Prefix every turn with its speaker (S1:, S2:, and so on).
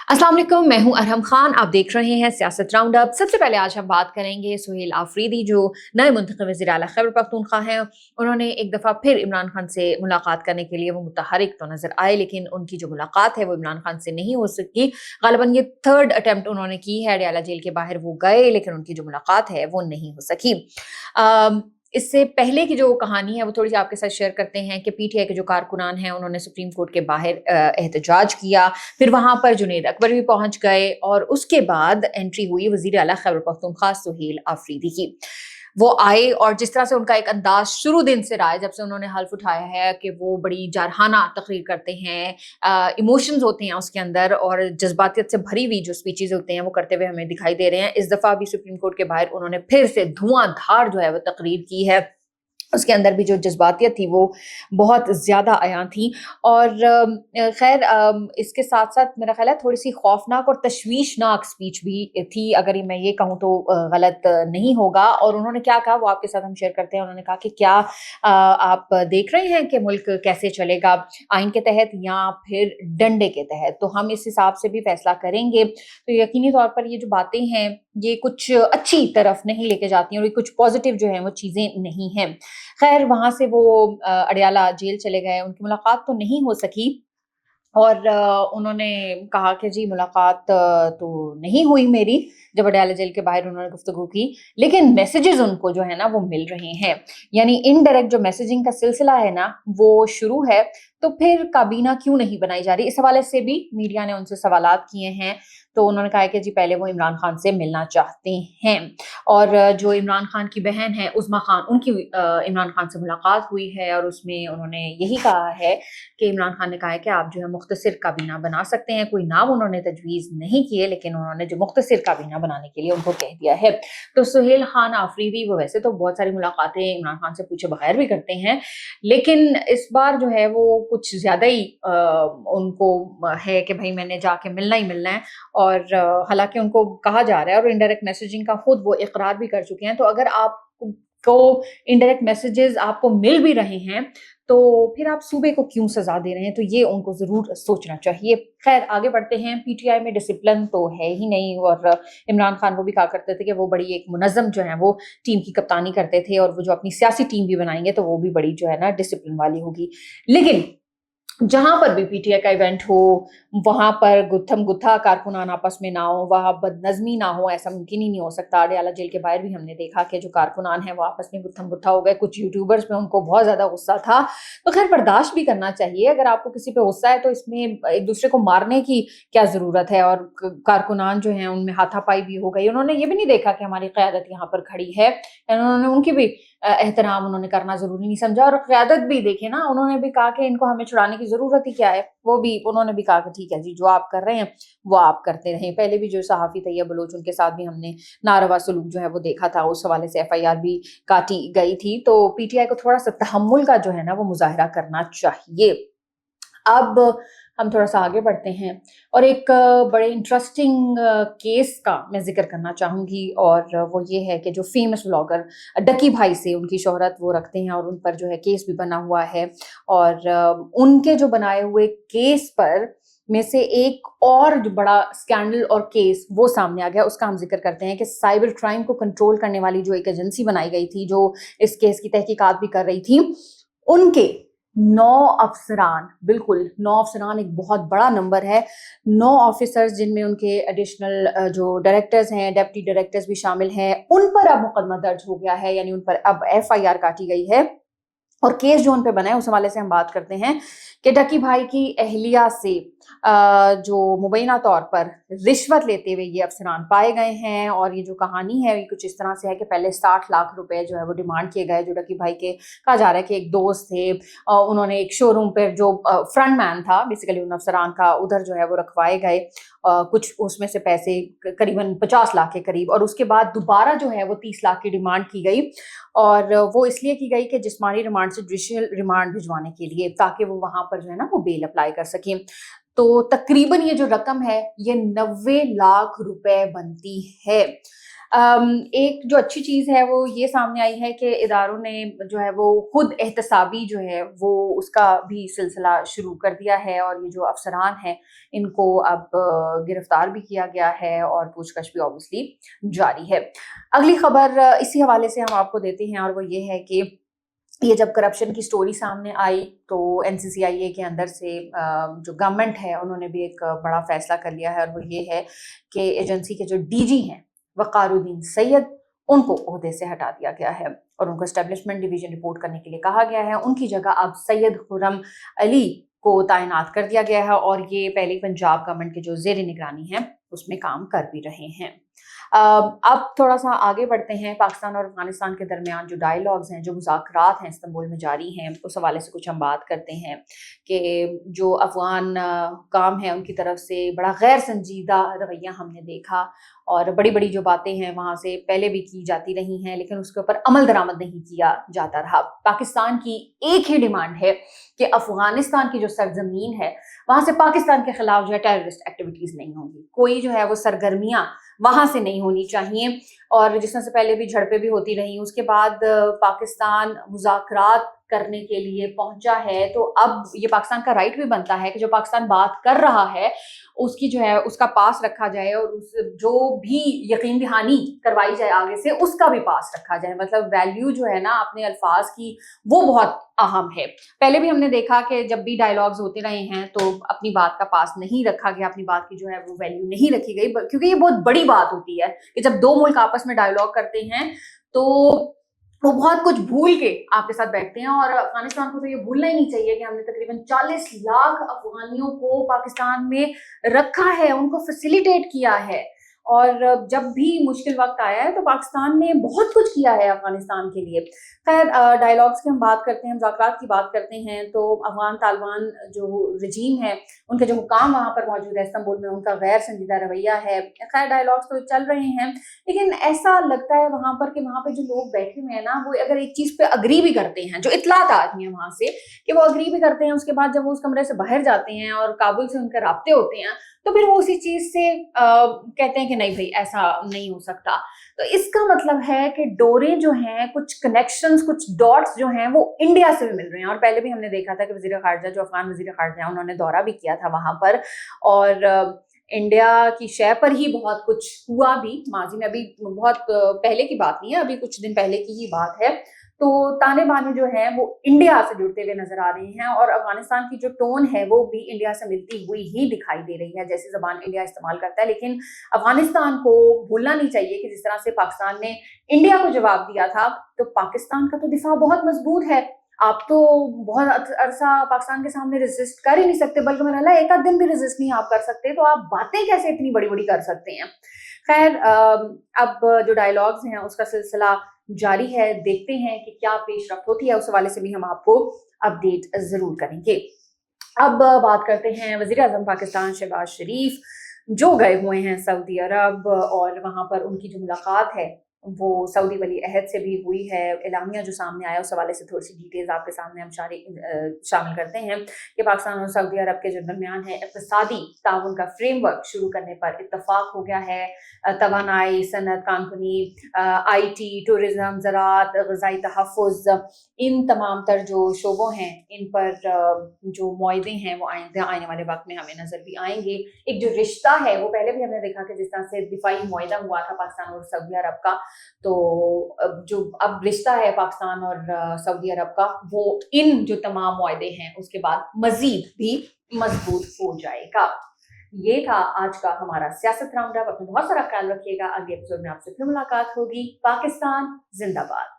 S1: अस्सलाम वालेकुम, मैं हूं अरहम खान। आप देख रहे हैं सियासत राउंड अप। सबसे पहले आज हम बात करेंगे सुहेल आफरीदी जो नए मुंतखब वज़ीर आला खैबर पख्तूनख्वा हैं। उन्होंने एक दफ़ा फिर इमरान खान से मुलाकात करने के लिए वो मुतहरिक तो नज़र आए, लेकिन उनकी जो मुलाकात है वो इमरान खान से नहीं हो सकी। गालिबन ये थर्ड अटेम्प्ट उन्होंने की है। अडयाला जेल के बाहर वो गए, लेकिन उनकी जो मुलाकात है वो नहीं हो सकी। इससे पहले की जो कहानी है वो थोड़ी सी आपके साथ शेयर करते हैं कि पीटीआई के जो कारकुनान हैं उन्होंने सुप्रीम कोर्ट के बाहर एहतजाज किया। फिर वहां पर जुनेद अकबर भी पहुंच गए और उसके बाद एंट्री हुई वजीर आला खैबर पख्तूनख्वा सुहेल आफरीदी की। वो आए और जिस तरह से उनका एक अंदाज शुरू दिन से रहा है, जब से उन्होंने हल्फ उठाया है कि वो बड़ी जारहाना तकरीर करते हैं, इमोशंस होते हैं उसके अंदर और जज्बातियत से भरी हुई जो स्पीचेस होते हैं वो करते हुए हमें दिखाई दे रहे हैं। इस दफा भी सुप्रीम कोर्ट के बाहर उन्होंने फिर से धुआंधार जो है वो तकरीर की है। उसके अंदर भी जो जज्बातियत थी वो बहुत ज़्यादा आया थी और खैर इसके साथ साथ मेरा ख्याल है थोड़ी सी खौफनाक और तशवीशनाक स्पीच भी थी, अगर मैं ये कहूँ तो गलत नहीं होगा। और उन्होंने क्या कहा वो आपके साथ हम शेयर करते हैं। उन्होंने कहा कि क्या आप देख रहे हैं कि मुल्क कैसे चलेगा, आइन के तहत या फिर डंडे के तहत, तो हम इस हिसाब से भी फैसला करेंगे। तो यकीनी तौर पर ये जो बातें हैं ये कुछ अच्छी तरफ नहीं लेके जाती हैं और ये कुछ पॉजिटिव जो है वो चीज़ें नहीं हैं। खैर वहाँ से वो अडयाला जेल चले गए, उनकी मुलाकात तो नहीं हो सकी और उन्होंने कहा कि जी मुलाकात तो नहीं हुई मेरी। जब अडयाला जेल के बाहर उन्होंने गुफ्तगू की, लेकिन मैसेजेस उनको जो है ना वो मिल रहे हैं, यानी इनडायरेक्ट जो मैसेजिंग का सिलसिला है ना वो शुरू है। तो फिर काबीना क्यों नहीं बनाई जा रही, इस हवाले से भी मीडिया ने उनसे सवालात किए हैं। तो उन्होंने कहा है कि जी पहले वो इमरान खान से मिलना चाहते हैं और जो इमरान खान की बहन है उज़्मा खान, उनकी इमरान खान से मुलाकात हुई है और उसमें उन्होंने यही कहा है कि इमरान खान ने कहा है कि आप जो है मुख्तसिर काबीना बना सकते हैं। कोई नाम उन्होंने तजवीज़ नहीं किए, लेकिन उन्होंने जो मुख्तसिर काबीना बनाने के लिए उनको कह दिया है। तो सुहेल खान आफरीदी वो वैसे तो बहुत सारी मुलाकातें इमरान खान से पूछे बगैर भी करते हैं, लेकिन इस बार जो है वो कुछ ज़्यादा ही उनको है कि भाई मैंने जाके मिलना ही मिलना है। और हालांकि उनको कहा जा रहा है और इनडायरेक्ट मैसेजिंग का खुद वो इकरार भी कर चुके हैं। तो अगर आप को इनडायरेक्ट मैसेजेस आपको मिल भी रहे हैं तो फिर आप सूबे को क्यों सजा दे रहे हैं, तो ये उनको जरूर सोचना चाहिए। खैर आगे बढ़ते हैं। पीटीआई में डिसिप्लिन तो है ही नहीं और इमरान खान वो भी कहा करते थे कि वो बड़ी एक मुनज़्ज़म जो है वो टीम की कप्तानी करते थे और वो जो अपनी सियासी टीम भी बनाएंगे तो वो भी बड़ी जो है ना डिसिप्लिन वाली होगी। लेकिन जहां पर भी पीटीआई का इवेंट हो वहां पर गुत्थम गुत्था कारकुनान आपस में ना हो, वहां बदनजमी ना हो, ऐसा मुमकिन ही नहीं हो सकता। अडयाला जेल के बाहर भी हमने देखा कि जो कारकुनान है वो आपस में गुत्थम गुत्था हो गए। कुछ यूट्यूबर्स में उनको बहुत ज्यादा गुस्सा था, तो खैर बर्दाश्त भी करना चाहिए। अगर आपको किसी पे गुस्सा है तो इसमें एक दूसरे को मारने की क्या जरूरत है। और कारकुनान जो है उनमें हाथापाई भी हो गई। उन्होंने ये भी नहीं देखा कि हमारी क़यादत यहाँ पर खड़ी है, उन्होंने उनकी भी एहतराम उन्होंने करना जरूरी नहीं समझा। और क़यादत भी देखे ना, उन्होंने भी कहा कि इनको हमें छुड़ाने की जरूरत ही क्या है। वो भी उन्होंने भी कहा कि ठीक है जी जो आप कर रहे हैं वो आप करते रहें। पहले भी जो सहाफ़ी तैयब बलोच उनके साथ भी हमने नारवा सलूक जो है वो देखा था, उस हवाले से एफआईआर भी काटी गई थी। तो पीटीआई को थोड़ा सा तहम्मुल का जो है ना वो मुजाहिरा करना चाहिए। अब हम थोड़ा सा आगे बढ़ते हैं और एक बड़े इंटरेस्टिंग केस का मैं जिक्र करना चाहूँगी और वो ये है कि जो फेमस व्लॉगर डकी भाई से उनकी शोहरत वो रखते हैं और उन पर जो है केस भी बना हुआ है। और उनके जो बनाए हुए केस पर में से एक और जो बड़ा स्कैंडल और केस वो सामने आ गया, उसका हम जिक्र करते हैं कि साइबर क्राइम को कंट्रोल करने वाली जो एक एजेंसी बनाई गई थी जो इस केस की तहकीकात भी कर रही थी, उनके 9 अफसरान, बिल्कुल 9 अफसरान एक बहुत बड़ा नंबर है। 9 ऑफिसर्स जिनमें उनके एडिशनल जो डायरेक्टर्स हैं, डेप्टी डायरेक्टर्स भी शामिल हैं, उन पर अब मुकदमा दर्ज हो गया है, यानी उन पर अब एफआईआर काटी गई है। और केस जो उन पे बना है उस हवाले से हम बात करते हैं कि डकी भाई की अहलिया से जो मुबैना तौर पर रिश्वत लेते हुए ये अफसरान पाए गए हैं। और ये जो कहानी है ये कुछ इस तरह से है कि पहले 60 लाख रुपए जो है वो डिमांड किए गए, जो डकी भाई के कहा जा रहा है कि एक दोस्त थे, उन्होंने एक शोरूम पर जो फ्रंट मैन था बेसिकली उन अफसरान का, उधर जो है वो रखवाए गए कुछ उसमें से पैसे करीबन 50 लाख के करीब। और उसके बाद दोबारा जो है वो 30 लाख की डिमांड की गई और वो इसलिए की गई कि जिस्मानी रिमांड से जुडिशियल रिमांड भिजवाने के लिए, ताकि वो वहां पर जो है ना वो बेल अप्लाई कर सके। तो तकरीबन ये जो रकम है ये 90 लाख रुपए बनती है। एक जो अच्छी चीज़ है वो ये सामने आई है कि इदारों ने जो है वो खुद एहतसाबी जो है वो उसका भी सिलसिला शुरू कर दिया है, और ये जो अफसरान हैं इनको अब गिरफ्तार भी किया गया है और पूछताछ भी ऑब्वियसली जारी है। अगली खबर इसी हवाले से हम आपको देते हैं, और वो ये है कि ये जब करप्शन की स्टोरी सामने आई तो एनसीसीआईए के अंदर से जो गवर्नमेंट है उन्होंने भी एक बड़ा फैसला कर लिया है, और वो ये है कि एजेंसी के जो डीजी हैं वक़ारुद्दीन सैयद, उनको ओहदे से हटा दिया गया है और उनको एस्टेब्लिशमेंट डिवीजन रिपोर्ट करने के लिए कहा गया है। उनकी जगह अब सैयद खुर्रम अली को तैनात कर दिया गया है, और ये पहले पंजाब गवर्नमेंट के जो ज़ेर निगरानी है उसमें काम कर भी रहे हैं। अब थोड़ा सा आगे बढ़ते हैं। पाकिस्तान और अफगानिस्तान के दरमियान जो डायलॉग्स हैं, जो मुज़ाकरात हैं इस्तांबुल में जारी हैं, उस हवाले से कुछ हम बात करते हैं कि जो अफ़गान काम है उनकी तरफ से बड़ा गैर संजीदा रवैया हमने देखा, और बड़ी बड़ी जो बातें हैं वहाँ से पहले भी की जाती रही हैं, लेकिन उसके ऊपर अमल दरामद नहीं किया जाता रहा। पाकिस्तान की एक ही डिमांड है कि अफगानिस्तान की जो सरजमीन है वहाँ से पाकिस्तान के खिलाफ जो है टेररिस्ट एक्टिविटीज़ नहीं होंगी, कोई जो है वो सरगर्मियाँ वहाँ से नहीं होनी चाहिए। और जिस तरह से पहले भी झड़पें भी होती रही, उसके बाद पाकिस्तान मुज़ाकरात करने के लिए पहुंचा है, तो अब ये पाकिस्तान का राइट भी बनता है कि जो पाकिस्तान बात कर रहा है उसकी जो है उसका पास रखा जाए, और उस जो भी यकीन दहानी करवाई जाए आगे से उसका भी पास रखा जाए। मतलब वैल्यू जो है ना अपने अल्फाज की, वो बहुत अहम है। पहले भी हमने देखा कि जब भी डायलॉग्स होते रहे हैं तो अपनी बात का पास नहीं रखा गया, अपनी बात की जो है वो वैल्यू नहीं रखी गई, क्योंकि ये बहुत बड़ी बात होती है कि जब दो मुल्क आपस में डायलॉग करते हैं तो वो बहुत कुछ भूल के आपके साथ बैठते हैं। और अफगानिस्तान को तो ये भूलना ही नहीं चाहिए कि हमने तकरीबन 40 लाख अफगानियों को पाकिस्तान में रखा है, उनको फैसिलिटेट किया है, और जब भी मुश्किल वक्त आया है तो पाकिस्तान ने बहुत कुछ किया है अफगानिस्तान के लिए। खैर, डायलॉग्स की हम बात करते हैं, मुज़ाकरात की बात करते हैं, तो अफगान तालिबान जो रजीम है उनके जो हुकाम वहाँ पर मौजूद है इस्तांबुल में, उनका गैर संजीदा रवैया है। खैर, डायलॉग्स तो चल रहे हैं, लेकिन ऐसा लगता है वहाँ पर कि वहाँ पर जो लोग बैठे हुए हैं ना, वो अगर एक चीज़ पे अग्री भी करते हैं, जो इतलात आती हैं वहाँ से कि वो अग्री भी करते हैं, उसके बाद जब वो उस कमरे से बाहर जाते हैं और काबुल से उनके राब्ते होते हैं तो फिर वो उसी चीज़ से कहते हैं कि नहीं भाई ऐसा नहीं हो सकता। तो इसका मतलब है कि डोरें जो हैं, कुछ कनेक्शंस, कुछ डॉट्स जो हैं वो इंडिया से भी मिल रहे हैं। और पहले भी हमने देखा था कि वज़ीर ख़ारिजा, जो अफ़गान वज़ीर ख़ारिजा हैं, उन्होंने दौरा भी किया था वहाँ पर, और इंडिया की शय पर ही बहुत कुछ हुआ भी माजी में। अभी बहुत पहले की बात नहीं है, अभी कुछ दिन पहले की ही बात है। तो ताने बाने जो हैं वो इंडिया से जुड़ते हुए नजर आ रहे हैं, और अफगानिस्तान की जो टोन है वो भी इंडिया से मिलती हुई ही दिखाई दे रही है, जैसी जबान इंडिया इस्तेमाल करता है। लेकिन अफगानिस्तान को भूलना नहीं चाहिए कि जिस तरह से पाकिस्तान ने इंडिया को जवाब दिया था, तो पाकिस्तान का तो दिफा बहुत मजबूत है। आप तो बहुत अरसा पाकिस्तान के सामने रेजिस्ट कर ही नहीं सकते, बल्कि मेरा अल्लाह एक आध दिन भी रेजिस्ट नहीं आप कर सकते, तो आप बातें कैसे इतनी बड़ी बड़ी कर सकते हैं। खैर, अब जो डायलॉग्स हैं उसका सिलसिला जारी है, देखते हैं कि क्या पेशरफ्त होती है, उस हवाले से भी हम आपको अपडेट जरूर करेंगे। अब बात करते हैं वज़ीर आज़म पाकिस्तान शहबाज शरीफ, जो गए हुए हैं सऊदी अरब, और वहाँ पर उनकी जो मुलाकात है वो सऊदी वली अहद से भी हुई है। एलामिया जो सामने आया उस हवाले से थोड़ी सी डिटेल्स आपके सामने हम शामिल करते हैं कि पाकिस्तान और सऊदी अरब के जो दरमियान है इक़्तिसादी ताउन का फ्रेमवर्क शुरू करने पर इत्तफाक हो गया है। तवानाई, सनत, कानूनी, IT, टूरिज़्म, ज़राअत, ग़िज़ाई तहफ़्फ़ुज़, इन तमाम तर जो शोबों हैं इन पर जो मुआहदे हैं वो आने वाले वक्त में हमें नज़र भी आएंगे। एक जो रिश्ता है वो पहले भी हमने देखा कि जिस तरह से दिफाई मुआहदा हुआ था पाकिस्तान और सऊदी अरब का, तो जो अब रिश्ता है पाकिस्तान और सऊदी अरब का, वो इन जो तमाम मुआहदे हैं उसके बाद मजीद भी मजबूत हो जाएगा। ये था आज का हमारा सियासत राउंड अप। अपना बहुत सारा ख्याल रखिएगा। अगले एपिसोड में आपसे फिर मुलाकात होगी। पाकिस्तान जिंदाबाद।